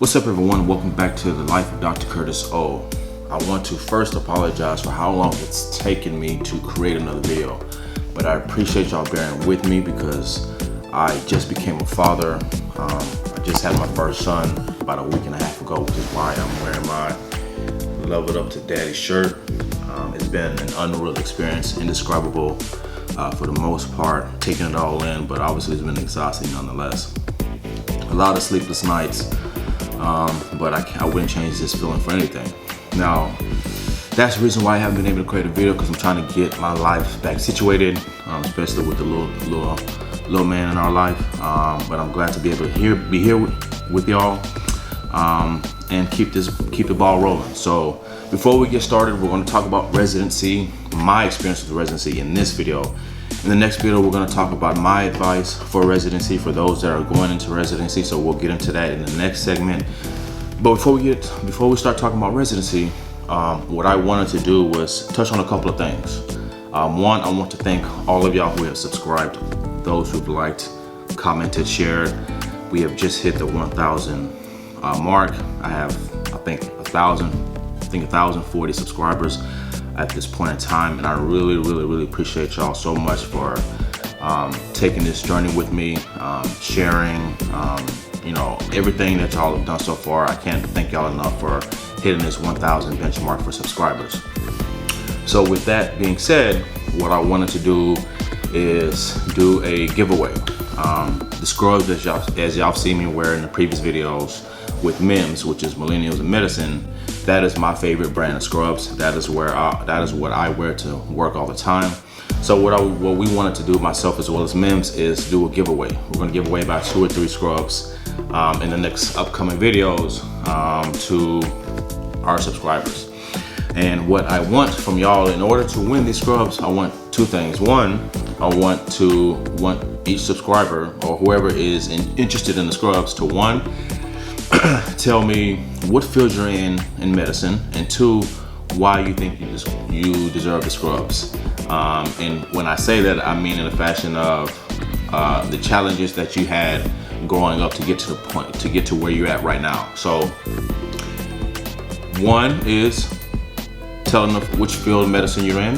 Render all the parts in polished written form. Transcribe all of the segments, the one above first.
What's up everyone, welcome back to the life of Dr. Curtis O. I want to first apologize for how long it's taken me to create another video, but I appreciate y'all bearing with me because I just became a father. I just had my first son about a week and a half ago, which is why I'm wearing my Love It Up to Daddy shirt. It's been an unreal experience, indescribable for the most part, taking it all in, but obviously it's been exhausting nonetheless. A lot of sleepless nights. But I wouldn't change this feeling for anything. Now, that's the reason why I haven't been able to create a video, because I'm trying to get my life back situated, especially with the little man in our life. But I'm glad to be able to be here with y'all and keep the ball rolling. So before we get started, we're going to talk about residency, my experience with residency in this video. In the next video, we're going to talk about my advice for residency for those that are going into residency. So we'll get into that in the next segment. But before we start talking about residency, what I wanted to do was touch on a couple of things. One, I want to thank all of y'all who have subscribed, those who've liked, commented, shared. We have just hit the 1,000 mark. I have, I think 1,040 subscribers at this point in time, and I really appreciate y'all so much for taking this journey with me, sharing everything that y'all have done so far. I can't thank y'all enough for hitting this 1,000 benchmark for subscribers. So with that being said, what I wanted to do is do a giveaway. The scrubs as y'all seen me wear in the previous videos with MIMS, which is Millennials in Medicine. That is my favorite brand of scrubs. That is what I wear to work all the time. So what we wanted to do, myself as well as MIMS, is do a giveaway. We're going to give away about 2 or 3 scrubs in the next upcoming videos to our subscribers. And what I want from y'all, in order to win these scrubs, I want 2 things. One, I want each subscriber or whoever is interested in the scrubs to, 1, tell me what field you're in medicine, and 2, why you think you deserve the scrubs. And when I say that, I mean in the fashion of the challenges that you had growing up to get to the point, to get to where you're at right now. So 1 is telling them which field of medicine you're in,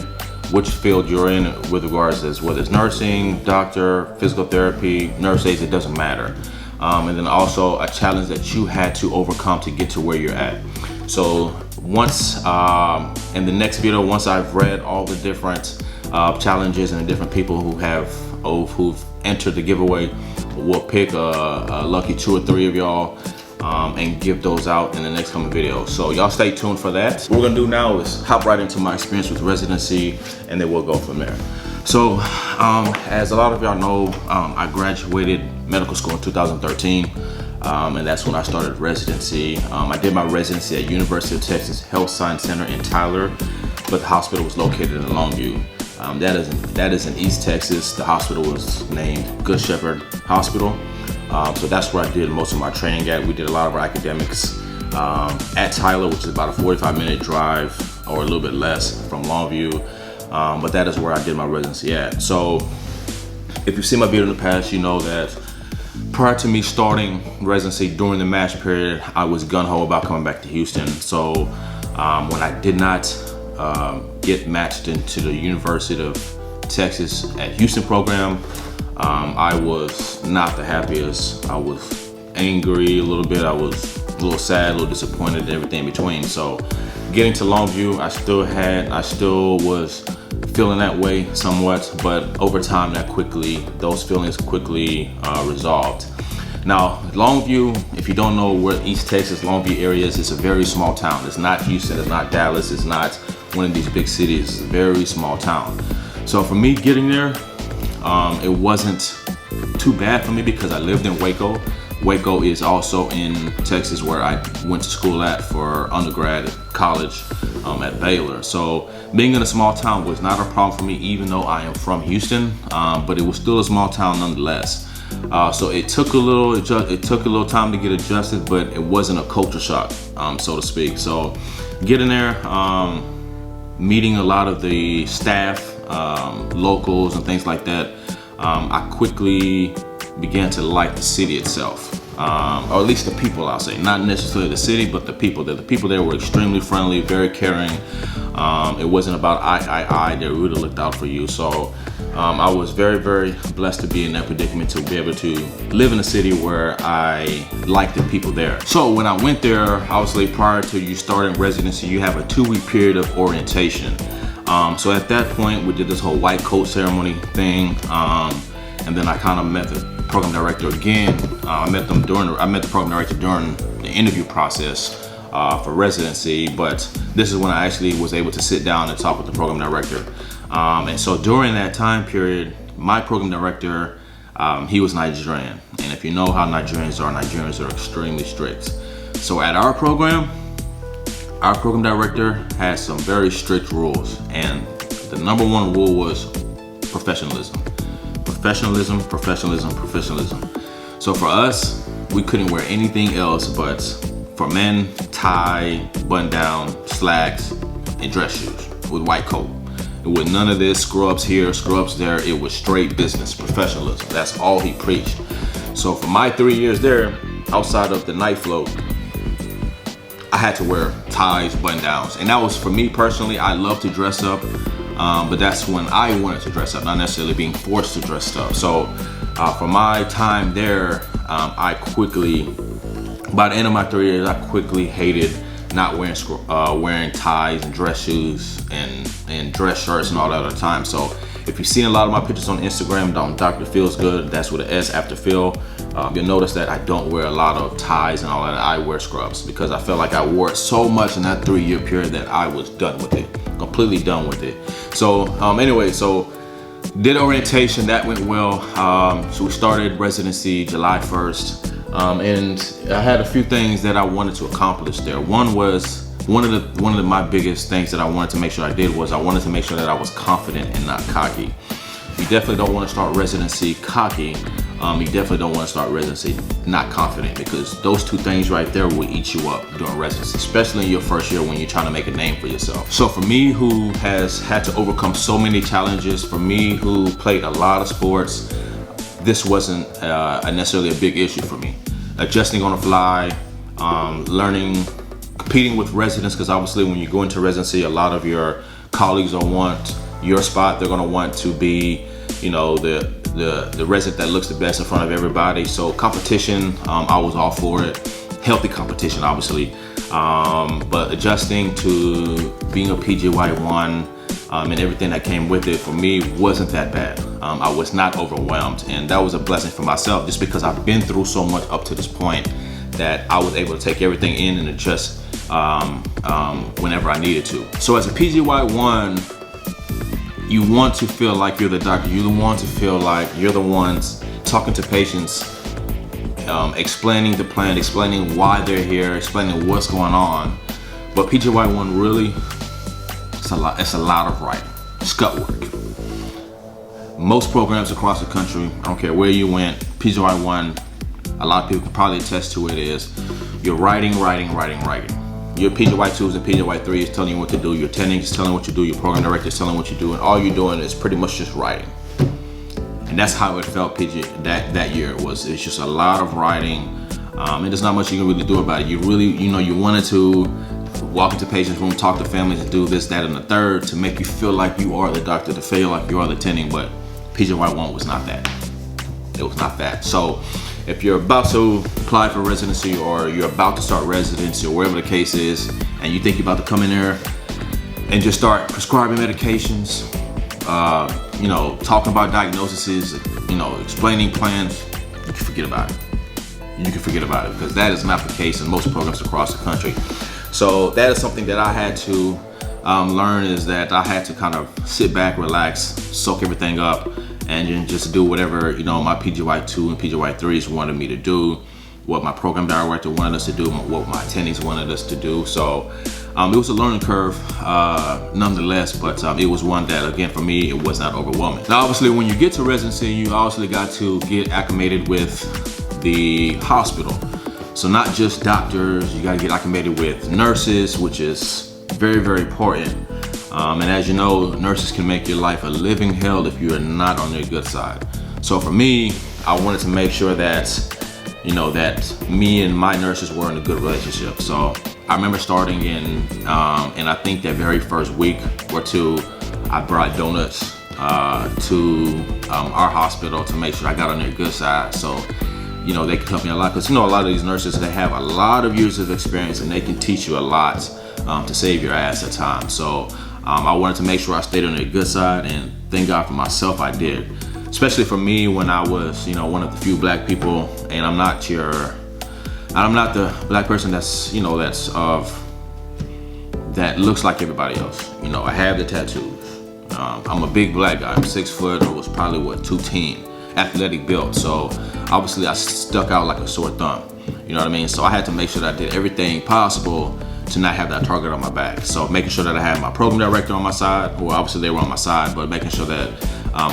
which field you're in with regards as whether it's nursing, doctor, physical therapy, nurse aides, it doesn't matter. And then also a challenge that you had to overcome to get to where you're at. So once in the next video, once I've read all the different challenges and the different people who've entered the giveaway, we'll pick a lucky 2 or 3 of y'all and give those out in the next coming video. So y'all stay tuned for that. What we're gonna do now is hop right into my experience with residency, and then we'll go from there. So as a lot of y'all know, I graduated medical school in 2013, and that's when I started residency. I did my residency at University of Texas Health Science Center in Tyler, but the hospital was located in Longview. That is in East Texas. The hospital was named Good Shepherd Hospital. So that's where I did most of my training at. We did a lot of our academics at Tyler, which is about a 45-minute drive or a little bit less from Longview. But that is where I did my residency at. So if you've seen my video in the past, you know that prior to me starting residency during the match period, I was gung-ho about coming back to Houston. So when I did not get matched into the University of Texas at Houston program, I was not the happiest. I was angry a little bit. I was a little sad, a little disappointed, and everything in between. So getting to Longview, I still was feeling that way somewhat, but over time those feelings quickly resolved. Now, Longview, if you don't know where East Texas, Longview area is, it's a very small town. It's not Houston, it's not Dallas, it's not one of these big cities. It's a very small town. So for me getting there, it wasn't too bad for me because I lived in Waco. Waco is also in Texas, where I went to school at for undergrad at college at Baylor. So being in a small town was not a problem for me, even though I am from Houston, but it was still a small town nonetheless. So it took a little time to get adjusted, but it wasn't a culture shock, so to speak. So getting there, meeting a lot of the staff, locals and things like that, I quickly began to like the city itself. or at least the people, I'll say, not necessarily the city, but the people there. The people there were extremely friendly, very caring. It wasn't about I. They really looked out for you. So I was very, very blessed to be in that predicament, to be able to live in a city where I liked the people there. So when I went there, obviously prior to you starting residency, you have a 2-week period of orientation. So at that point, we did this whole white coat ceremony thing. And then I kind of met the program director again. I met the program director during the interview process for residency, but this is when I actually was able to sit down and talk with the program director. And so during that time period, my program director, he was Nigerian. And if you know how Nigerians are extremely strict. So at our program director had some very strict rules. And the number one rule was professionalism. Professionalism. So for us, we couldn't wear anything else but, for men, tie, button down, slacks, and dress shoes with white coat. It was none of this scrubs here, scrubs there. It was straight business, professionalism. That's all he preached. So for my 3 years there, outside of the night float, I had to wear ties, button downs. And that was, for me personally, I love to dress up. But that's when I wanted to dress up, not necessarily being forced to dress up. So for my time there, by the end of my 3 years, I quickly hated not wearing ties and dress shoes and dress shirts and all that other time. So if you've seen a lot of my pictures on Instagram, Dr. Feels Good, that's with an S after Feel, you'll notice that I don't wear a lot of ties and all that. I wear scrubs because I felt like I wore it so much in that 3-year period that I was done with it, completely done with it. So anyway, so did orientation, that went well. So we started residency July 1st. And I had a few things that I wanted to accomplish there. One of my biggest things that I wanted to make sure I did was I wanted to make sure that I was confident and not cocky. You definitely don't want to start residency cocky. You definitely don't want to start residency not confident, because those two things right there will eat you up during residency, especially in your first year when you're trying to make a name for yourself. So for me, who has had to overcome so many challenges, for me who played a lot of sports, this wasn't necessarily a big issue for me. Adjusting on the fly, learning, competing with residents, because obviously when you go into residency, a lot of your colleagues will want your spot. They're gonna want to be, you know, the resident that looks the best in front of everybody. So competition, I was all for it. Healthy competition, obviously. But adjusting to being a PGY1 and everything that came with it, for me, wasn't that bad. I was not overwhelmed, and that was a blessing for myself, just because I've been through so much up to this point that I was able to take everything in and adjust whenever I needed to. So as a PGY1, you want to feel like you're the doctor. You want to feel like you're the ones talking to patients, explaining the plan, explaining why they're here, explaining what's going on. But PGY1 really, it's a lot of writing, scut work. Most programs across the country, I don't care where you went, PGY1, a lot of people can probably attest to it, is you're writing. Your PGY2s and PGY3s telling you what to do, your attending is telling you what you do, your program director is telling you what you do, and all you're doing is pretty much just writing. And that's how it felt that year. It's just a lot of writing, and there's not much you can really do about it. You really, you wanted to walk into patients' room, talk to families, and do this, that, and the third to make you feel like you are the doctor, to feel like you are the attending, but PGY1 was not that. It was not that. So if you're about to apply for residency, or you're about to start residency, or whatever the case is, and you think you're about to come in there and just start prescribing medications, talking about diagnoses, explaining plans, you can forget about it. You can forget about it, because that is not the case in most programs across the country. So that is something that I had to learn, is that I had to kind of sit back, relax, soak everything up, and then just do whatever, my PGY2 and PGY3s wanted me to do, what my program director wanted us to do, what my attendings wanted us to do. So it was a learning curve nonetheless, but it was one that, again, for me, it was not overwhelming. Now, obviously, when you get to residency, you obviously got to get acclimated with the hospital. So not just doctors, you got to get acclimated with nurses, which is very, very important. And as you know, nurses can make your life a living hell if you are not on their good side. So for me, I wanted to make sure that that me and my nurses were in a good relationship. So I remember starting in I think that very first week or two, I brought donuts to our hospital to make sure I got on their good side. So they can help me a lot, because a lot of these nurses, they have a lot of years of experience and they can teach you a lot to save your ass at times. So I wanted to make sure I stayed on their good side, and thank God for myself I did. Especially for me, when I was one of the few black people, and I'm not the black person that's that looks like everybody else. I have the tattoos. I'm a big black guy. I'm 6 foot, or was probably 210, athletic build. So obviously I stuck out like a sore thumb. You know what I mean? So I had to make sure that I did everything possible to not have that target on my back. So making sure that I had my program director on my side. Well, obviously they were on my side, but making sure that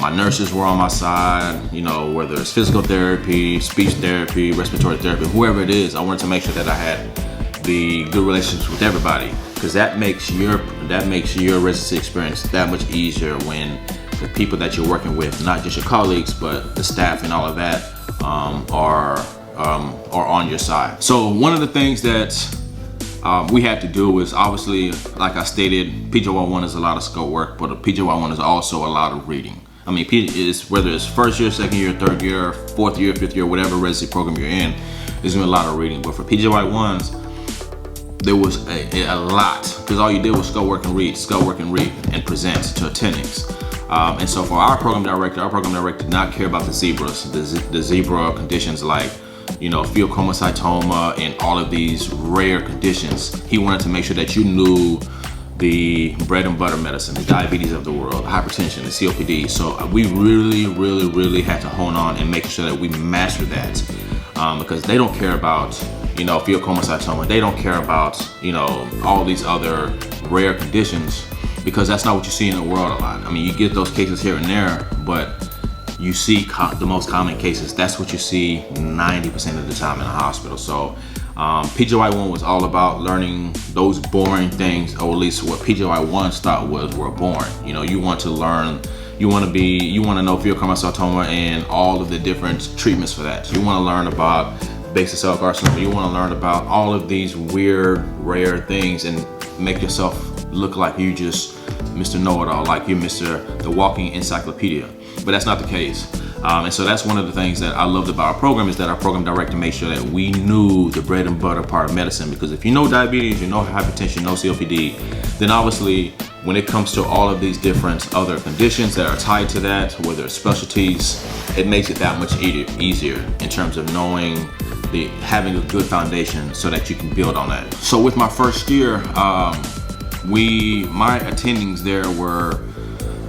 my nurses were on my side, whether it's physical therapy, speech therapy, respiratory therapy, whoever it is, I wanted to make sure that I had the good relationships with everybody, because that makes your residency experience that much easier when the people that you're working with, not just your colleagues, but the staff and all of that, are on your side. So one of the things that we had to do is, obviously, like I stated, PGY1 is a lot of scope work, but a PGY1 is also a lot of reading. I mean, whether it's first year, second year, third year, fourth year, fifth year, whatever residency program you're in, there's gonna be a lot of reading. But for PGY1s, there was a lot, because all you did was scope work and read, and present to attendings. And so for our program director did not care about the zebras, the zebra conditions like pheochromocytoma and all of these rare conditions. He wanted to make sure that you knew the bread and butter medicine, the diabetes of the world, hypertension, the COPD. So we really had to hone on and make sure that we master that, because they don't care about pheochromocytoma. They don't care about all these other rare conditions, because that's not what you see in the world a lot. I mean, you get those cases here and there, but you see the most common cases. That's what you see 90% of the time in a hospital. So PGY1 was all about learning those boring things, or at least what PGY1s thought were boring. You want to learn, you want to know pheochromocytoma and all of the different treatments for that. You want to learn about basal cell carcinoma. You want to learn about all of these weird, rare things and make yourself look like you just Mr. Know-It-All, like you're the walking encyclopedia. But that's not the case. And so that's one of the things that I loved about our program, is that our program director made sure that we knew the bread and butter part of medicine. Because if you know diabetes, you know hypertension, you know COPD, then obviously when it comes to all of these different other conditions that are tied to that, whether it's specialties, it makes it that much easier in terms of knowing having a good foundation so that you can build on that. So with my first year, my attendings there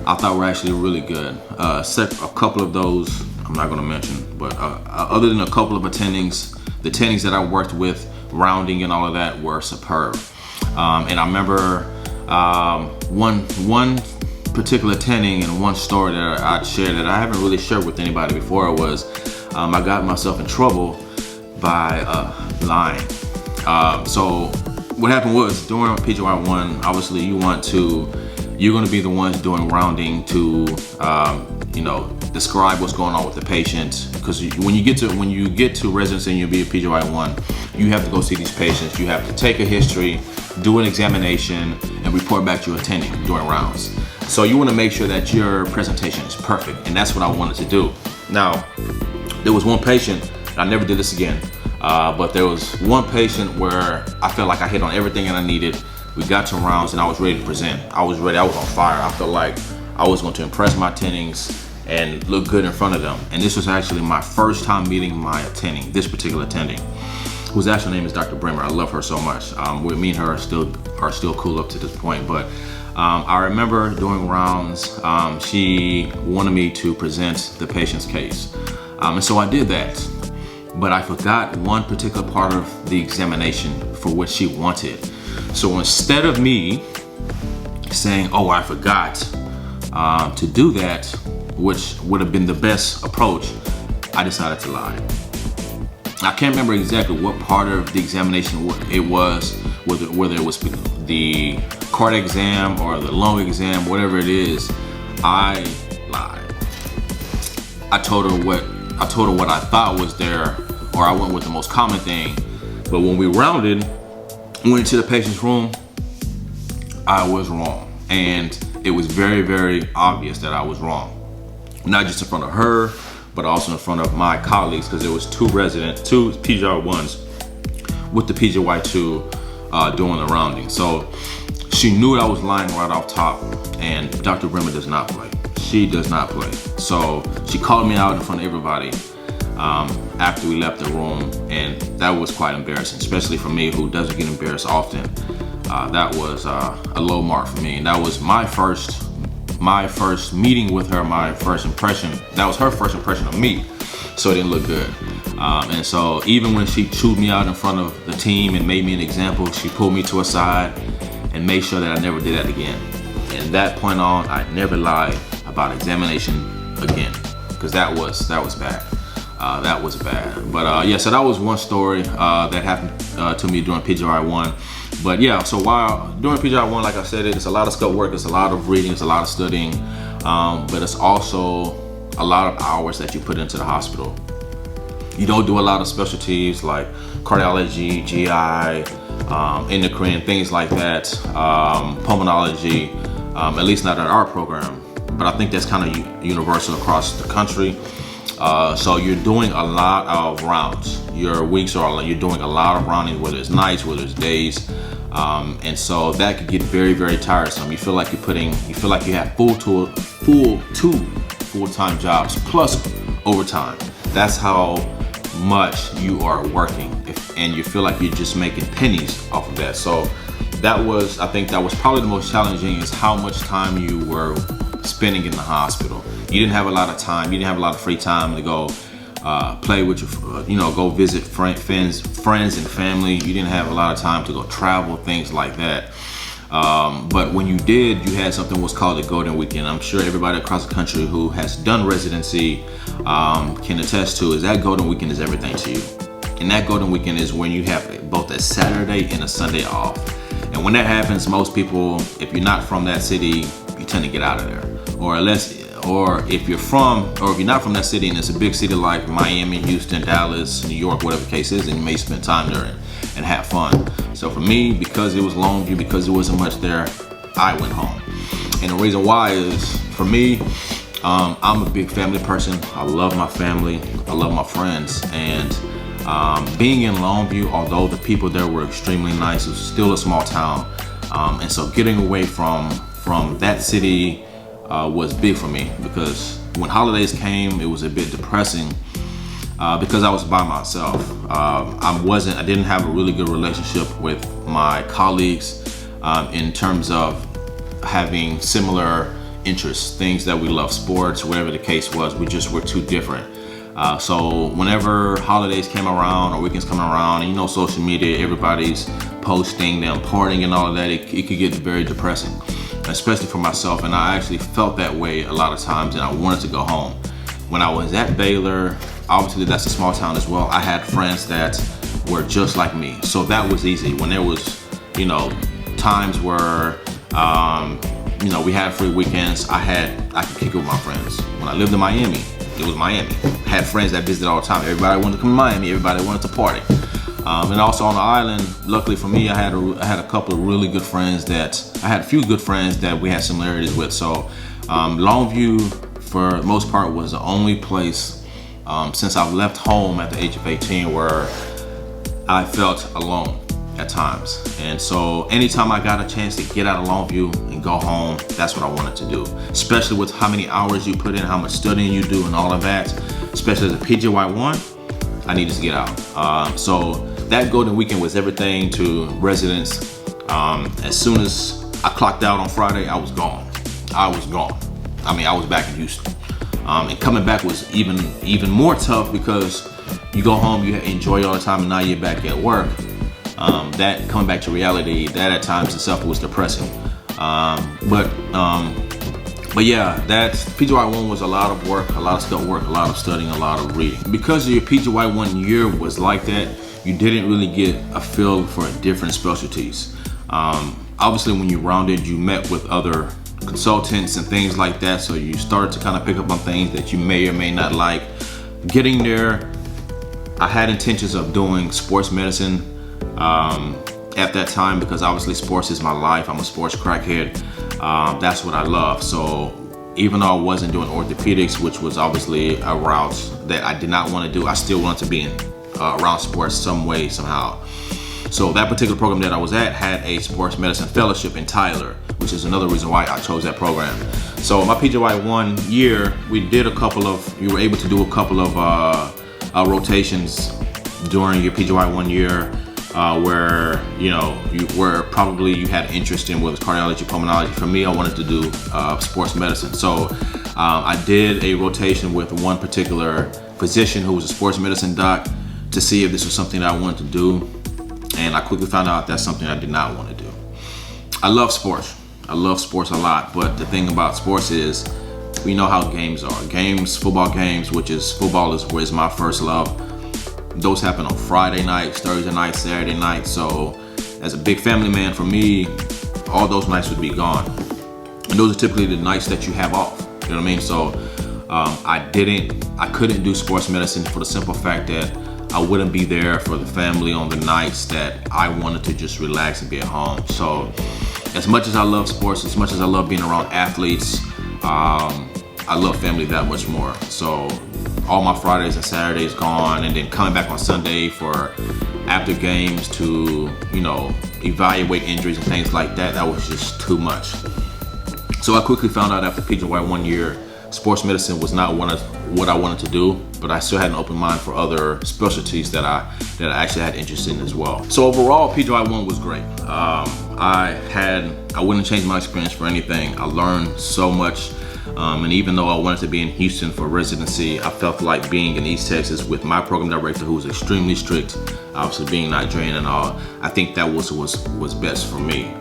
I thought were actually really good. Except a couple of those I'm not going to mention, but other than a couple of attendings, the attendings that I worked with, rounding and all of that, were superb. And I remember one particular attending and one story that I'd shared that I haven't really shared with anybody before was I got myself in trouble by lying. So what happened was, during PGY1, obviously you're going to be the ones doing rounding to describe what's going on with the patient, because when you get to residency and you'll be a PGY1, you have to go see these patients. You have to take a history, do an examination, and report back to your attending during rounds. So you want to make sure that your presentation is perfect, and that's what I wanted to do. Now, there was one patient, I never did this again, but there was one patient where I felt like I hit on everything that I needed. We got to rounds and I was ready to present. I was ready, I was on fire. I felt like I was going to impress my attendings and look good in front of them. And this was actually my first time meeting my attending, this particular attending, whose actual name is Dr. Bremer. I love her so much. Me and her are still cool up to this point. But I remember during rounds, she wanted me to present the patient's case. And so I did that. But I forgot one particular part of the examination for which she wanted. So instead of me saying, oh, I forgot to do that, which would have been the best approach, I decided to lie. I can't remember exactly what part of the examination it was, whether it was the cardiac exam or the lung exam, whatever it is. I lied. I told her what I thought was there or I went with the most common thing. But when we rounded, went into the patient's room, I was wrong. And it was very, very obvious that I was wrong. Not just in front of her, but also in front of my colleagues, because there was two PGY1s with the PGY2 doing the rounding. So she knew I was lying right off top, and Dr. Bremer does not play. She does not play. So she called me out in front of everybody after we left the room, and that was quite embarrassing, especially for me who doesn't get embarrassed often. That was a low mark for me, and that was my first meeting with her, my first impression. That was her first impression of me, so it didn't look good. And so even when she chewed me out in front of the team and made me an example, she pulled me to a side and made sure that I never did that again. And that point on, I never lied about examination again, because that was bad. That was bad. But yeah, so that was one story that happened to me during PGY1. But yeah, so while during PGY1, like I said, it's a lot of scope work, it's a lot of reading, it's a lot of studying, but it's also a lot of hours that you put into the hospital. You don't do a lot of specialties like cardiology, GI, endocrine, things like that, pulmonology, at least not in our program, but I think that's kind of universal across the country. So you're doing a lot of rounds. Your weeks you're doing a lot of rounding, whether it's nights, whether it's days. And so that could get very, very tiresome. You feel like you have two full-time jobs plus overtime. That's how much you are working, and you feel like you're just making pennies off of that. So I think that was probably the most challenging, is how much time you were spending in the hospital. You didn't have a lot of time. You didn't have a lot of free time to go play with your, go visit friends and family. You didn't have a lot of time to go travel, things like that. But when you did, you had something what's called a golden weekend. I'm sure everybody across the country who has done residency can attest to is that golden weekend is everything to you. And that golden weekend is when you have both a Saturday and a Sunday off. And when that happens, most people, if you're not from that city, you tend to get out of there. Or if you're not from that city and it's a big city like Miami, Houston, Dallas, New York, whatever the case is, and you may spend time there and have fun. So for me, because it was Longview, because there wasn't much there, I went home. And the reason why is, for me, I'm a big family person. I love my family, I love my friends, and being in Longview, although the people there were extremely nice, it was still a small town. And so getting away from that city was big for me, because when holidays came, it was a bit depressing because I was by myself. I didn't have a really good relationship with my colleagues in terms of having similar interests, things that we love, sports, whatever the case was. We just were too different. So whenever holidays came around or weekends come around, and social media, everybody's posting them partying and all of that, it could get very depressing, especially for myself. And I actually felt that way a lot of times, and I wanted to go home. When I was at Baylor, obviously that's a small town as well, I had friends that were just like me. So that was easy. When there was, times where, we had free weekends, I could kick it with my friends. When I lived in Miami, it was Miami. I had friends that visited all the time. Everybody wanted to come to Miami. Everybody wanted to party. And also on the island, luckily for me, I had a couple of really good friends I had a few good friends that we had similarities with. So Longview, for the most part, was the only place since I've left home at the age of 18 where I felt alone at times. And so anytime I got a chance to get out of Longview and go home, that's what I wanted to do. Especially with how many hours you put in, how much studying you do and all of that. Especially as a PGY1, I needed to get out. So that golden weekend was everything to residents. As soon as I clocked out on Friday, I was gone. I was back in Houston. And coming back was even more tough, because you go home, you enjoy all the time, and now you're back at work. That coming back to reality, that at times itself was depressing. But yeah, that PGY1 was a lot of work, a lot of stuff work, a lot of studying, a lot of reading. Because your PGY1 year was like that, you didn't really get a feel for different specialties. Obviously, when you rounded, you met with other consultants and things like that, so you started to kind of pick up on things that you may or may not like. Getting there, I had intentions of doing sports medicine at that time, because obviously sports is my life. I'm a sports crackhead. That's what I love. So even though I wasn't doing orthopedics, which was obviously a route that I did not want to do, I still wanted to be in around sports some way, somehow. So that particular program that I was at had a sports medicine fellowship in Tyler, which is another reason why I chose that program. So my PGY 1 year, we were able to do a couple of rotations during your PGY 1 year, where you had interest in, whether it's cardiology, pulmonology. For me, I wanted to do sports medicine. So I did a rotation with one particular physician who was a sports medicine doc to see if this was something that I wanted to do. And I quickly found out that's something I did not want to do. I love sports. I love sports a lot, but the thing about sports is we know how games are. Football games, which is football is my first love. Those happen on Friday nights, Thursday nights, Saturday nights. So as a big family man, for me, all those nights would be gone. And those are typically the nights that you have off. You know what I mean? So I couldn't do sports medicine for the simple fact that I wouldn't be there for the family on the nights that I wanted to just relax and be at home. So as much as I love sports, as much as I love being around athletes, I love family that much more. So all my Fridays and Saturdays gone, and then coming back on Sunday for after games to, evaluate injuries and things like that, that was just too much. So I quickly found out after PGY 1 year, sports medicine was not what I wanted to do, but I still had an open mind for other specialties that I actually had interest in as well. So overall, PGY 1 was great. I wouldn't change my experience for anything. I learned so much. And even though I wanted to be in Houston for residency, I felt like being in East Texas with my program director, who was extremely strict, obviously being Nigerian and all, I think that was best for me.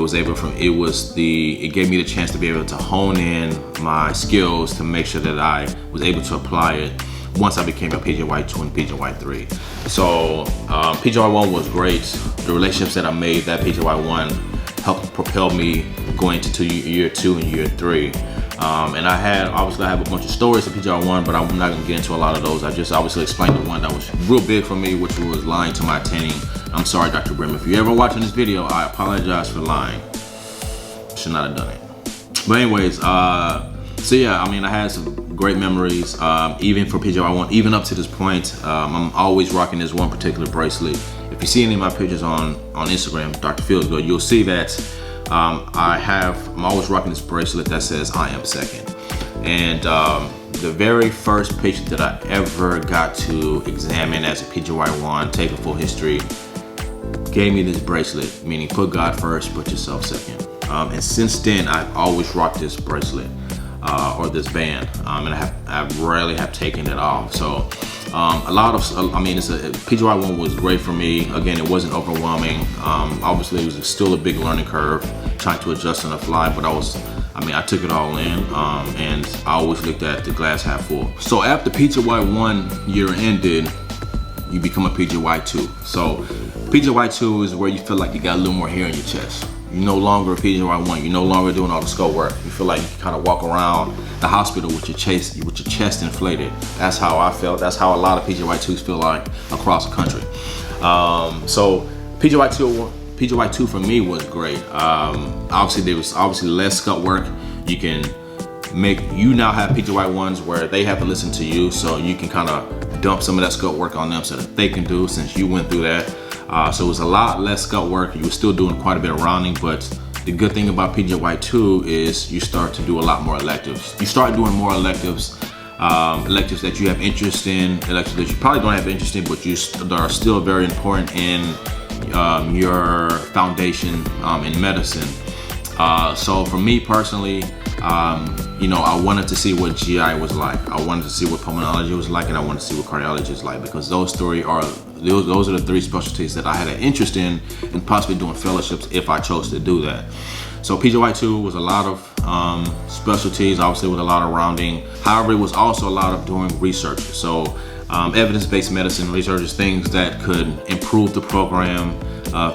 It gave me the chance to be able to hone in my skills to make sure that I was able to apply it once I became a PGY 2 and PGY 3. So PGY 1 was great. The relationships that I made that PGY 1 helped propel me going into year 2 and year 3. And I have a bunch of stories of PGY 1, but I'm not gonna get into a lot of those. I just obviously explained the one that was real big for me, which was lying to my attending. I'm sorry, Dr. Brim. If you're ever watching this video, I apologize for lying. Should not have done it. But anyways, so yeah, I had some great memories, even for PGY 1, even up to this point. I'm always rocking this one particular bracelet. If you see any of my pictures on Instagram, Dr. Feels Good, you'll see that I'm always rocking this bracelet that says I am second. And the very first patient that I ever got to examine as a PGY 1, take a full history, gave me this bracelet, meaning put God first, put yourself second. And since then, I've always rocked this bracelet or this band, and I rarely have taken it off. So PGY 1 was great for me. Again, it wasn't overwhelming. Obviously, it was still a big learning curve, trying to adjust on the fly, but I took it all in, and I always looked at the glass half full. So after PGY 1 year ended, you become a PGY 2. So PGY 2 is where you feel like you got a little more hair in your chest. You're no longer a PGY 1. You're no longer doing all the scope work. You feel like you can kind of walk around the hospital with your chest inflated. That's how I felt. That's how a lot of PGY 2s feel like across the country. So PGY 2 for me was great. Obviously, there was less scope work. You now have PGY 1s where they have to listen to you, so you can kind of dump some of that scope work on them so that they can do, since you went through that. So it was a lot less scope work. You were still doing quite a bit of rounding, but the good thing about PGY 2 is you start to do a lot more electives. You start doing more electives that you have interest in, electives that you probably don't have interest in, but that are still very important in your foundation in medicine. So for me personally, I wanted to see what GI was like. I wanted to see what pulmonology was like, and I wanted to see what cardiology is like, because those are the three specialties that I had an interest in, and possibly doing fellowships if I chose to do that. So PGY 2 was a lot of specialties, obviously with a lot of rounding. However, it was also a lot of doing research. So evidence-based medicine research is things that could improve the program,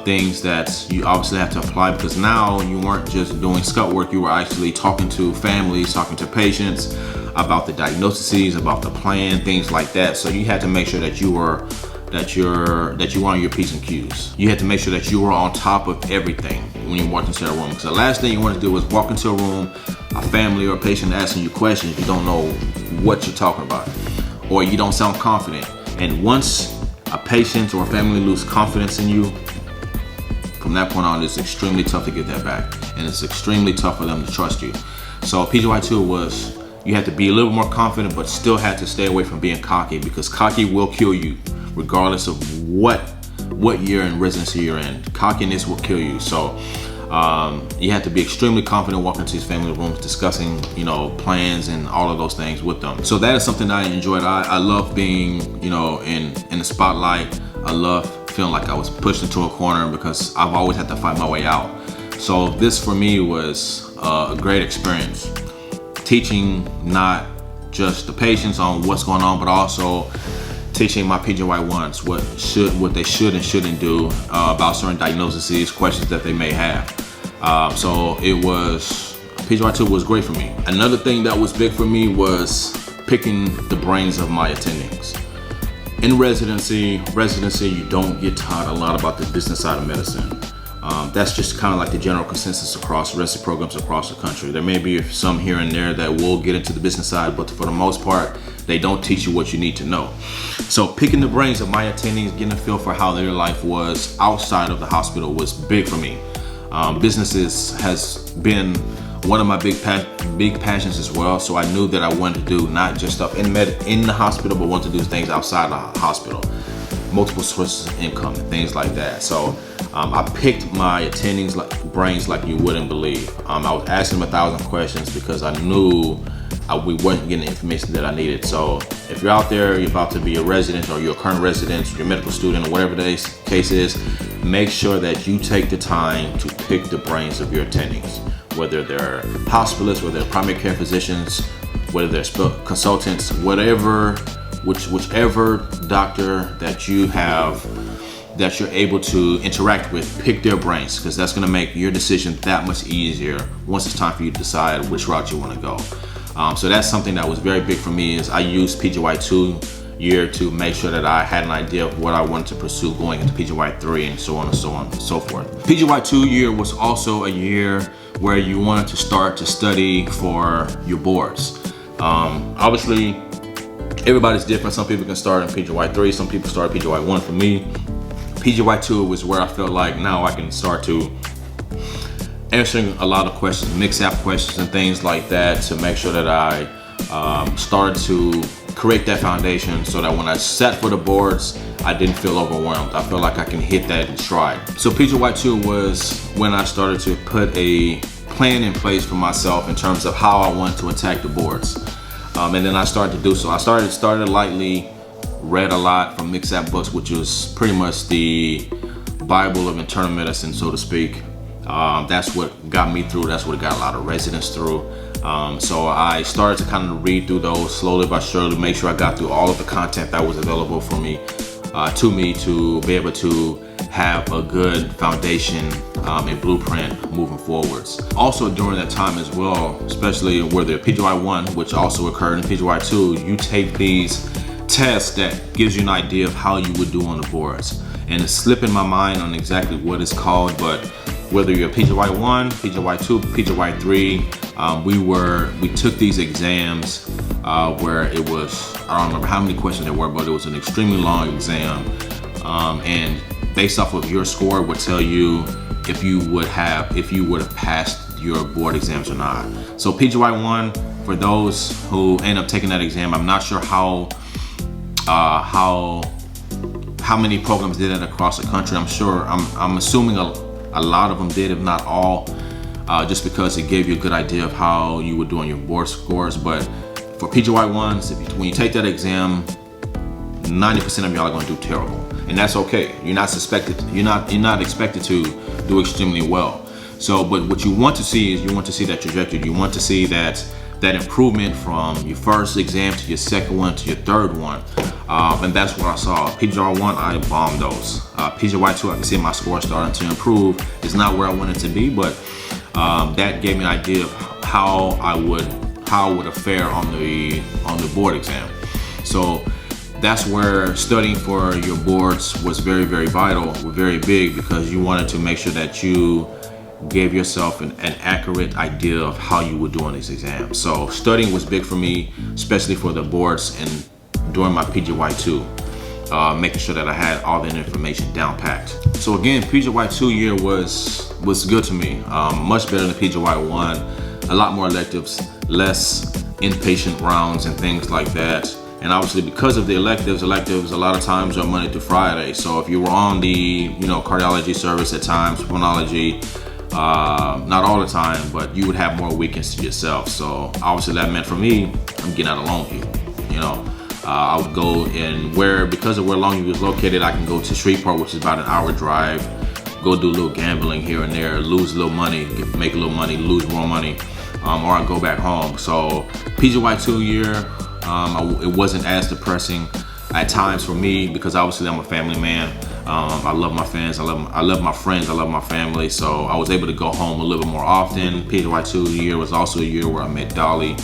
things that you obviously have to apply, because now you weren't just doing scout work, you were actually talking to families, talking to patients, about the diagnoses, about the plan, things like that. So you had to make sure that you were on your P's and Q's. You had to make sure that you were on top of everything when you walked into a room. Because the last thing you want to do is walk into a room, a family or a patient asking you questions, you don't know what you're talking about, or you don't sound confident. And once a patient or a family lose confidence in you, from that point on, it's extremely tough to get that back. And it's extremely tough for them to trust you. So PGY2 was, you had to be a little more confident, but still had to stay away from being cocky, because cocky will kill you regardless of what year in residency you're in. Cockiness will kill you. So you have to be extremely confident walking into these family rooms, discussing, plans and all of those things with them. So that is something that I enjoyed. I love being, in the spotlight. I love feeling like I was pushed into a corner, because I've always had to fight my way out. So this for me was a great experience. Teaching not just the patients on what's going on, but also teaching my PGY1s what they should and shouldn't do about certain diagnoses, questions that they may have. So PGY2 was great for me. Another thing that was big for me was picking the brains of my attendings. In residency, you don't get taught a lot about the business side of medicine. That's just kind of like the general consensus across residency programs across the country. There may be some here and there that will get into the business side, but for the most part, they don't teach you what you need to know. So picking the brains of my attendees, getting a feel for how their life was outside of the hospital was big for me. Businesses has been one of my big passions as well. So I knew that I wanted to do not just stuff in the hospital, but wanted to do things outside the hospital, multiple sources of income and things like that. So I picked my attendees brains like you wouldn't believe. I was asking them 1,000 questions because I knew we weren't getting the information that I needed. So if you're out there, you're about to be a resident, or you're a current resident, you're a medical student, or whatever the case is, make sure that you take the time to pick the brains of your attendings, whether they're hospitalists, whether they're primary care physicians, whether they're consultants, whichever doctor that you have that you're able to interact with, pick their brains, because that's going to make your decision that much easier once it's time for you to decide which route you want to go. So that's something that was very big for me, is I used PGY2 year to make sure that I had an idea of what I wanted to pursue going into PGY3, and so on and so on and so forth. PGY2 year was also a year where you wanted to start to study for your boards. Obviously, everybody's different. Some people can start in PGY3, some people start PGY1. For me, PGY2 was where I felt like now I can start to answering a lot of questions, mixed app questions and things like that, to make sure that I started to create that foundation so that when I sat for the boards, I didn't feel overwhelmed. I feel like I can hit that in stride. So PGY2 was when I started to put a plan in place for myself in terms of how I wanted to attack the boards. And then I started to do so. I started lightly, read a lot from mixed app books, which was pretty much the Bible of internal medicine, so to speak. That's what got me through. That's what got a lot of residents through. So I started to kind of read through those slowly but surely, make sure I got through all of the content that was available for me, to be able to have a good foundation and blueprint moving forwards. Also during that time as well, especially whether PGY1, which also occurred in PGY2, you take these tests that gives you an idea of how you would do on the boards. And it's slipping my mind on exactly what it's called, but whether you're PGY1, PGY2, PGY3, we took these exams where it was, I don't remember how many questions there were, but it was an extremely long exam. And based off of your score would tell you if you would have passed your board exams or not. So PGY1, for those who end up taking that exam, I'm not sure how many programs did it across the country. I'm assuming a lot of them did, if not all, just because it gave you a good idea of how you would do on your board scores. But for PGY1s, when you take that exam, 90% of y'all are going to do terrible, and that's okay. You're not expected to do extremely well. So, but what you want to see is that trajectory. You want to see that improvement from your first exam to your second one to your third one, and that's what I saw. PGY1, I bombed those. PGY2, I can see my score starting to improve. It's not where I wanted to be, but that gave me an idea of how I would how it would fare on the board exam. So that's where studying for your boards was very, very vital, very big, because you wanted to make sure that you gave yourself an accurate idea of how you would do on these exams. So studying was big for me, especially for the boards and during my PGY2, making sure that I had all that information down packed. So again, PGY2 year was good to me, much better than PGY1. A lot more electives, less inpatient rounds and things like that. And obviously because of the electives a lot of times are Monday through Friday. So if you were on the cardiology service at times, pulmonology, not all the time, but you would have more weekends to yourself. So obviously that meant for me, I'm getting out of Longview. I would go because of where Longview was located, I can go to Shreveport, which is about an hour drive, go do a little gambling here and there, lose a little money, make a little money, lose more money, or I go back home. So PGY2 year, it wasn't as depressing at times for me, because obviously I'm a family man. I love my fans, I love my friends, I love my family. So I was able to go home a little bit more often. PGY2 year was also a year where I met Dolly,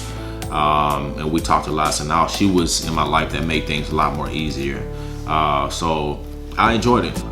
and we talked a lot. So now she was in my life, that made things a lot more easier. So I enjoyed it.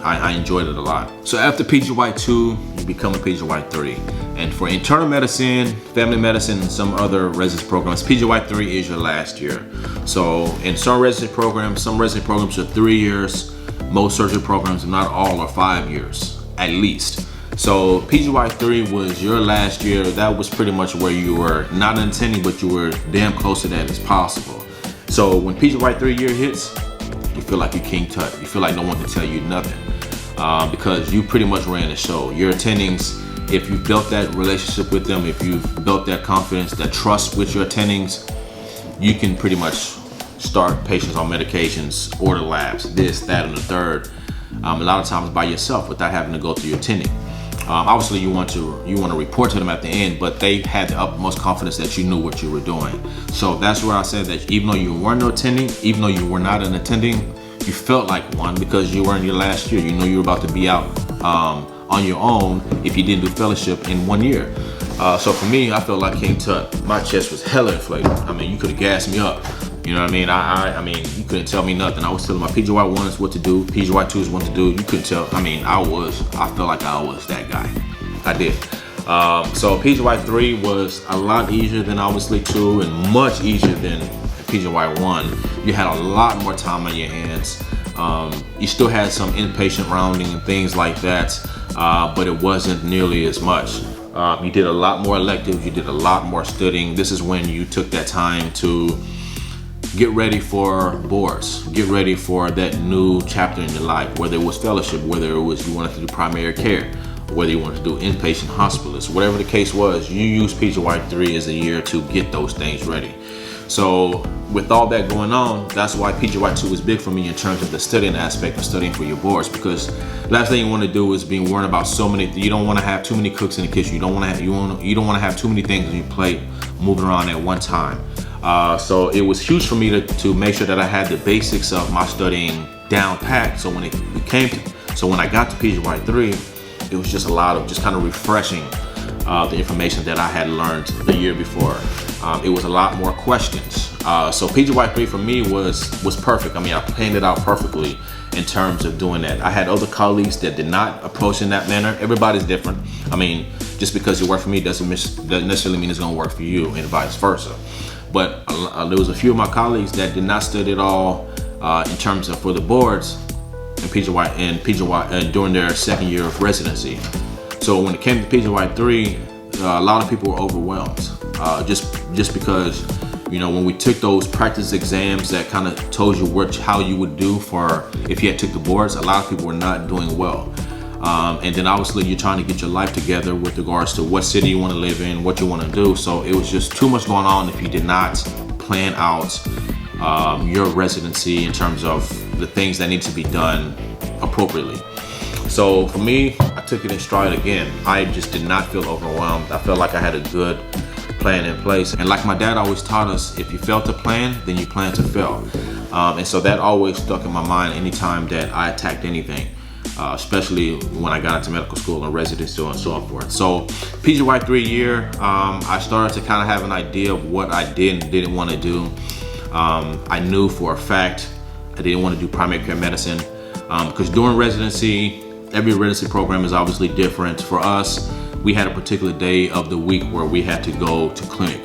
I enjoyed it a lot. So after PGY2, you become a PGY3. And for internal medicine, family medicine, and some other residency programs, PGY3 is your last year. So in some residency programs are 3 years. Most surgery programs, not all, are 5 years at least. So PGY3 was your last year. That was pretty much where you were not attending, but you were damn close to that as possible. So when PGY3 year hits, you feel like you're King Tut. You feel like no one can tell you nothing, because you pretty much ran the show. Your attendings, if you built that relationship with them, if you've built that confidence, that trust with your attendings, you can pretty much start patients on medications, order labs, this, that, and the third. A lot of times by yourself without having to go through your attending. Obviously you want to report to them at the end, but they had the utmost confidence that you knew what you were doing. So that's where I said that even though you weren't attending, even though you were not an attending, you felt like one, because you were in your last year. You know you were about to be out on your own if you didn't do fellowship in 1 year. So for me, I felt like King Tut. My chest was hella inflated. I mean, you could have gassed me up. You know what I mean? I mean, you couldn't tell me nothing. I was telling my PGY1s what to do, PGY2s what to do. You couldn't tell. I mean, I felt like I was that guy. I did. So PGY3 was a lot easier than obviously 2, and much easier than PGY1. You had a lot more time on your hands. You still had some inpatient rounding and things like that, but it wasn't nearly as much. You did a lot more electives. You did a lot more studying. This is when you took that time to get ready for boards, get ready for that new chapter in your life, whether it was fellowship, whether it was you wanted to do primary care, whether you wanted to do inpatient hospitalist, whatever the case was, you used PGY3 as a year to get those things ready. So with all that going on, that's why PGY2 was big for me in terms of the studying aspect of studying for your boards, because last thing you want to do is be worrying about so many. You don't want to have too many cooks in the kitchen. You don't want to have too many things on your plate moving around at one time. So it was huge for me to make sure that I had the basics of my studying down packed. So when I got to PGY3, it was just a lot of just kind of refreshing the information that I had learned the year before. It was a lot more questions. So PGY3 for me was perfect. I mean, I planned it out perfectly in terms of doing that. I had other colleagues that did not approach in that manner. Everybody's different. I mean, just because it worked for me doesn't necessarily mean it's going to work for you, and vice versa. But there was a few of my colleagues that did not study at all in terms of for the boards and PGY during their second year of residency. So when it came to PGY3, a lot of people were overwhelmed, just because, you know, when we took those practice exams that kind of told you how you would do for if you had took the boards, a lot of people were not doing well. And then obviously you're trying to get your life together with regards to what city you want to live in, what you want to do. So it was just too much going on if you did not plan out your residency in terms of the things that need to be done appropriately. So for me, I took it in stride again. I just did not feel overwhelmed. I felt like I had a good plan in place. And like my dad always taught us, if you fail to plan, then you plan to fail. And so that always stuck in my mind anytime that I attacked anything. especially when I got into medical school and residency and so forth. So PGY 3-year, I started to kind of have an idea of what I did and didn't want to do. I knew for a fact I didn't want to do primary care medicine because during residency, every residency program is obviously different. For us, we had a particular day of the week where we had to go to clinic.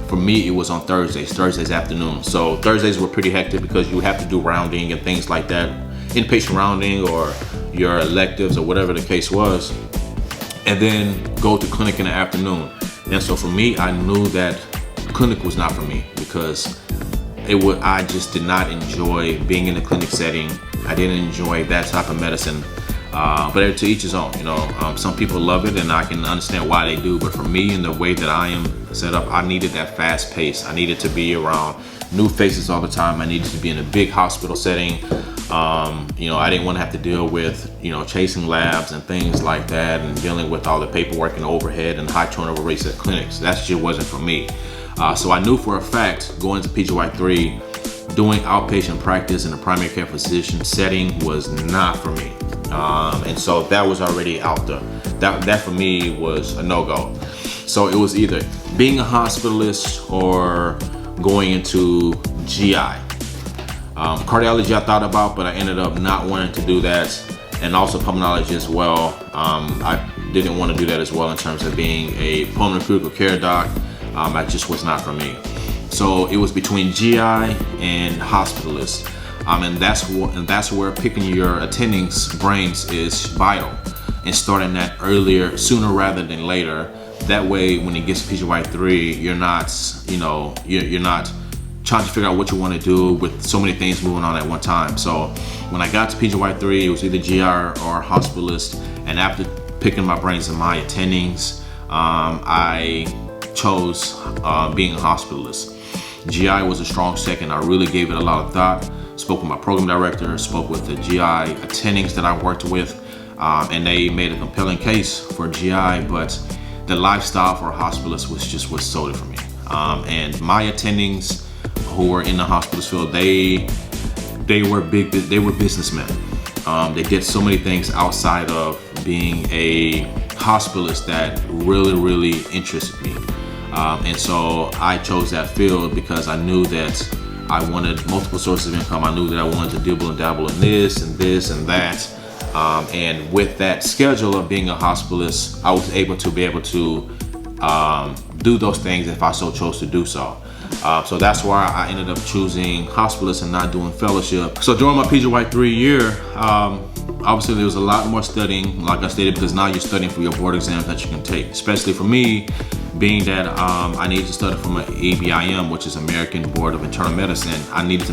For me, it was on Thursdays afternoon. So Thursdays were pretty hectic because you have to do rounding and things like that, inpatient rounding or your electives or whatever the case was, and then go to clinic in the afternoon. And so for me, I knew that clinic was not for me because I just did not enjoy being in the clinic setting. I didn't enjoy that type of medicine. But to each his own, you know. Some people love it and I can understand why they do, but for me and the way that I am set up, I needed that fast pace. I needed to be around new faces all the time. I needed to be in a big hospital setting. You know, I didn't want to have to deal with, you know, chasing labs and things like that and dealing with all the paperwork and overhead and high turnover rates at clinics. That just wasn't for me. So I knew for a fact going to PGY 3, doing outpatient practice in a primary care physician setting was not for me. And so that was already out there. That for me was a no-go. So it was either being a hospitalist or going into GI. Cardiology I thought about, but I ended up not wanting to do that. And also pulmonology as well. I didn't want to do that as well in terms of being a pulmonary critical care doc. That just was not for me. So it was between GI and hospitalist. And that's where picking your attendings brains is vital, and starting that earlier, sooner rather than later. That way, when it gets to PGY 3, you're not, you know, you're not trying to figure out what you want to do with so many things moving on at one time. So when I got to PGY 3, it was either GI or hospitalist. And after picking my brains and my attendings, I chose being a hospitalist. GI was a strong second. I really gave it a lot of thought. Spoke with my program director, spoke with the GI attendings that I worked with, and they made a compelling case for GI, but the lifestyle for a hospitalist was what sold it for me. And my attendings who were in the hospitalist field, they were businessmen. They did so many things outside of being a hospitalist that really interested me. And so I chose that field because I knew that I wanted multiple sources of income. I knew that I wanted to dibble and dabble in this and that. And with that schedule of being a hospitalist, I was able to do those things if I so chose to do so. So that's why I ended up choosing hospitalist and not doing fellowship. So during my PGY 3 year, obviously there was a lot more studying, like I stated, because now you're studying for your board exams that you can take. Especially for me, being that I needed to study from an ABIM, which is American Board of Internal Medicine. I wanted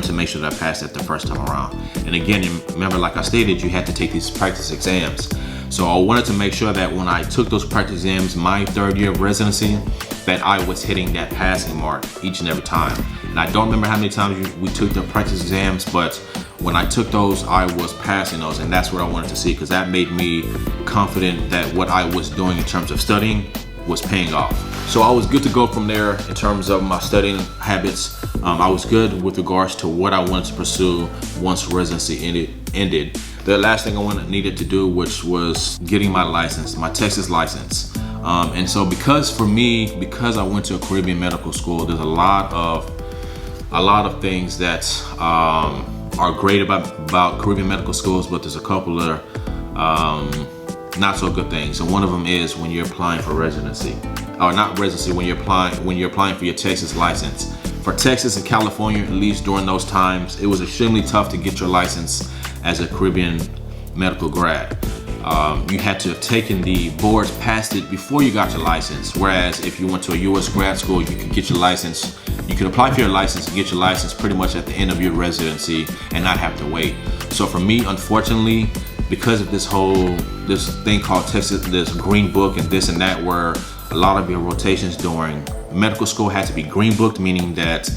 to make sure that I passed that the first time around. And again, remember, like I stated, you had to take these practice exams. So I wanted to make sure that when I took those practice exams, my 3rd year of residency, that I was hitting that passing mark each and every time. And I don't remember how many times we took the practice exams, but when I took those, I was passing those, and that's what I wanted to see, because that made me confident that what I was doing in terms of studying was paying off. So I was good to go from there in terms of my studying habits. I was good with regards to what I wanted to pursue once residency ended. The last thing I needed to do, which was getting my license, my Texas license. And so because I went to a Caribbean medical school, there's a lot of things that are great about Caribbean medical schools, but there's a couple that are not so good things. And one of them is when you're applying for residency, or not residency, when you're applying for your Texas license. For Texas and California, at least during those times, it was extremely tough to get your license as a Caribbean medical grad. You had to have taken the boards, passed it before you got your license. Whereas if you went to a US grad school, you could get your license, you could apply for your license and get your license pretty much at the end of your residency and not have to wait. So for me, unfortunately, because of this thing called Texas, this green book and this and that, where a lot of your rotations during medical school had to be green booked, meaning that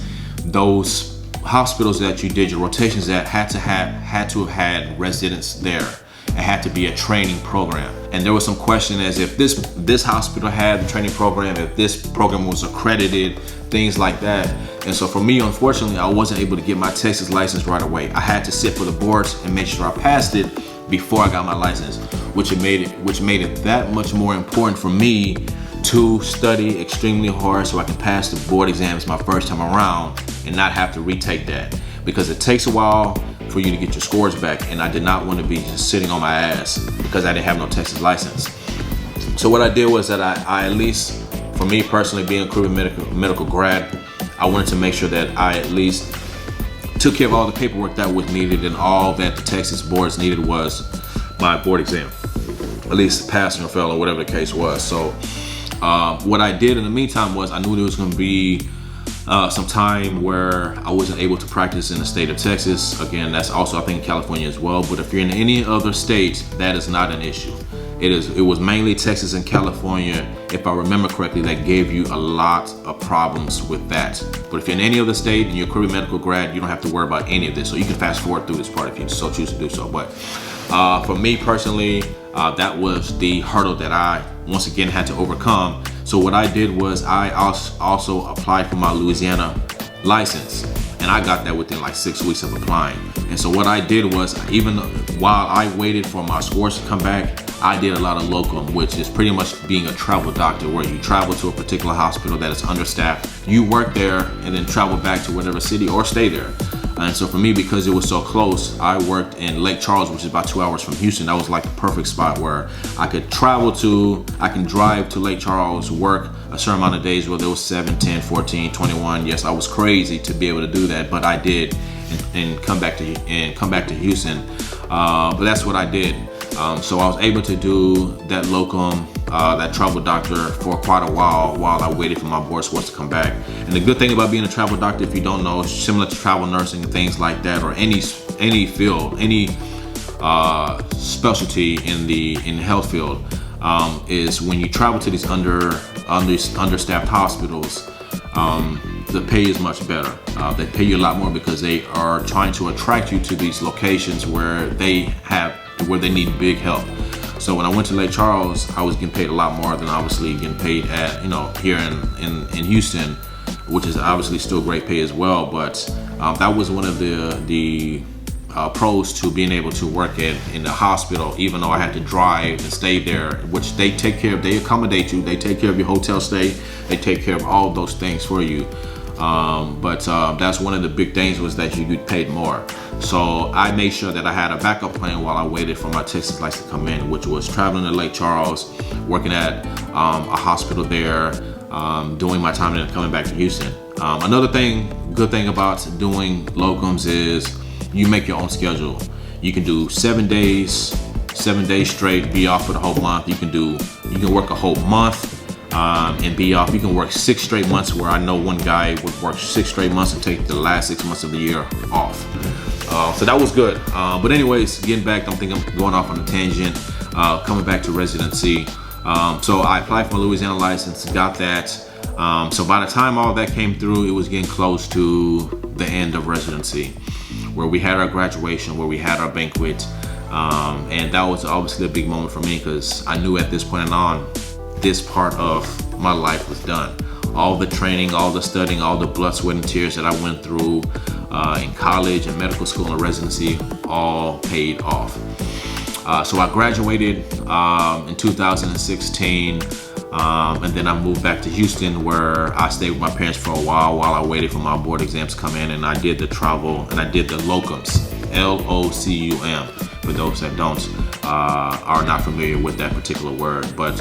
those hospitals that you did your rotations at had to have had residents there. It had to be a training program. And there was some question as if this hospital had the training program, if this program was accredited, things like that. And so for me, unfortunately, I wasn't able to get my Texas license right away. I had to sit for the boards and make sure I passed it before I got my license, which made it that much more important for me to study extremely hard so I can pass the board exams my first time around and not have to retake that, because it takes a while for you to get your scores back, and I did not want to be just sitting on my ass because I didn't have no Texas license. So what I did was that I at least, for me personally, being a career medical grad, I wanted to make sure that I at least took care of all the paperwork that was needed, and all that the Texas boards needed was my board exam, at least passing or fail or whatever the case was. So what I did in the meantime was I knew there was going to be some time where I wasn't able to practice in the state of Texas. Again, that's also I think in California as well, but if you're in any other state, that is not an issue. It was mainly Texas and California, if I remember correctly, that gave you a lot of problems with that. But if you're in any other state and you're a career medical grad, you don't have to worry about any of this. So you can fast forward through this part if you so choose to do so. But for me personally, that was the hurdle that I once again had to overcome. So what I did was I also applied for my Louisiana license, and I got that within like 6 weeks of applying. And so what I did was, even while I waited for my scores to come back, I did a lot of locum, which is pretty much being a travel doctor, where you travel to a particular hospital that is understaffed. You work there and then travel back to whatever city or stay there. And so for me, because it was so close, I worked in Lake Charles, which is about 2 hours from Houston. That was like the perfect spot where I can drive to Lake Charles, work a certain amount of days, whether it was 7, 10, 14, 21. Yes, I was crazy to be able to do that, but I did, and come back to Houston. But that's what I did. So I was able to do that locum, that travel doctor for quite a while I waited for my board scores to come back. And the good thing about being a travel doctor, if you don't know, similar to travel nursing and things like that, or any field, any specialty in the health field, is when you travel to these understaffed hospitals, the pay is much better. They pay you a lot more because they are trying to attract you to these locations where they need big help. So when I went to Lake Charles, I was getting paid a lot more than obviously getting paid at, here in Houston, which is obviously still great pay as well. But that was one of the pros to being able to work in the hospital, even though I had to drive and stay there, which they take care of. They accommodate you. They take care of your hotel stay. They take care of all those things for you. But that's one of the big things, was that you get paid more. So I made sure that I had a backup plan while I waited for my Texas license to come in, which was traveling to Lake Charles, working at a hospital there, doing my time and then coming back to Houston. Another good thing about doing locums is you make your own schedule. You can do 7 days straight, be off for the whole month. You can work a whole month and be off. You can work 6 straight months, where I know one guy would work 6 straight months and take the last 6 months of the year off. So that was good. But anyways, getting back, I don't think I'm going off on a tangent. Coming back to residency. So I applied for my Louisiana license, got that. So by the time all that came through, it was getting close to the end of residency, where we had our graduation, where we had our banquet. And that was obviously a big moment for me, because I knew at this point on, this part of my life was done. All the training, all the studying, all the blood, sweat, and tears that I went through in college and medical school and residency all paid off. So I graduated in 2016, and then I moved back to Houston, where I stayed with my parents for a while I waited for my board exams to come in, and I did the travel and I did the locums, LOCUM, for those that are not familiar with that particular word. But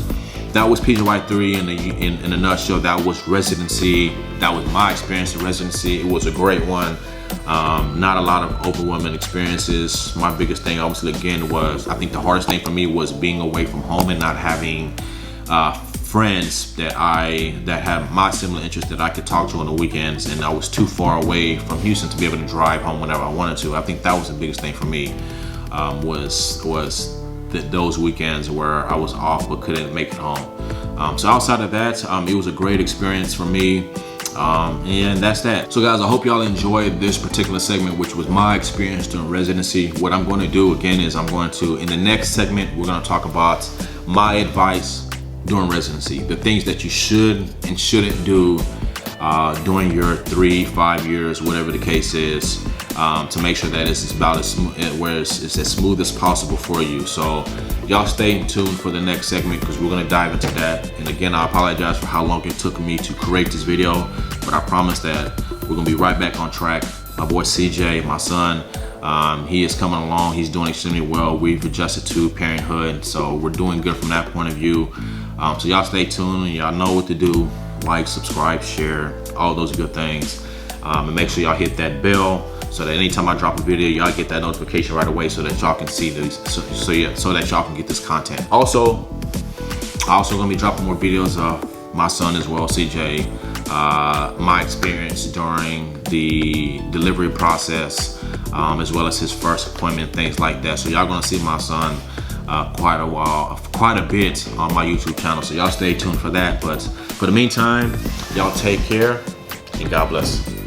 that was PGY3 in a nutshell. That was residency. That was my experience in residency. It was a great one. Not a lot of overwhelming experiences. My biggest thing, obviously, again, was, I think the hardest thing for me was being away from home and not having friends that had my similar interests that I could talk to on the weekends, and I was too far away from Houston to be able to drive home whenever I wanted to. I think that was the biggest thing for me, was those weekends where I was off but couldn't make it home. So outside of that, it was a great experience for me. And that's that. So guys, I hope y'all enjoyed this particular segment, which was my experience during residency. What I'm going to do again is in the next segment, we're going to talk about my advice during residency, the things that you should and shouldn't do during your 3-5 years, whatever the case is. to make sure that it's about as it's as smooth as possible for you. So y'all stay tuned for the next segment, because we're gonna dive into that. And again, I apologize for how long it took me to create this video, but I promise that we're gonna be right back on track. My boy CJ, my son, he is coming along. He's doing extremely well. We've adjusted to parenthood, so we're doing good from that point of view. So y'all stay tuned, and y'all know what to do. Like, subscribe, share, all those good things. And make sure y'all hit that bell, so that anytime I drop a video, y'all get that notification right away, so that y'all can see these, so that y'all can get this content. Also gonna be dropping more videos of my son as well, CJ, my experience during the delivery process, as well as his first appointment, things like that. So y'all gonna see my son quite a bit on my YouTube channel. So y'all stay tuned for that. But for the meantime, y'all take care, and God bless.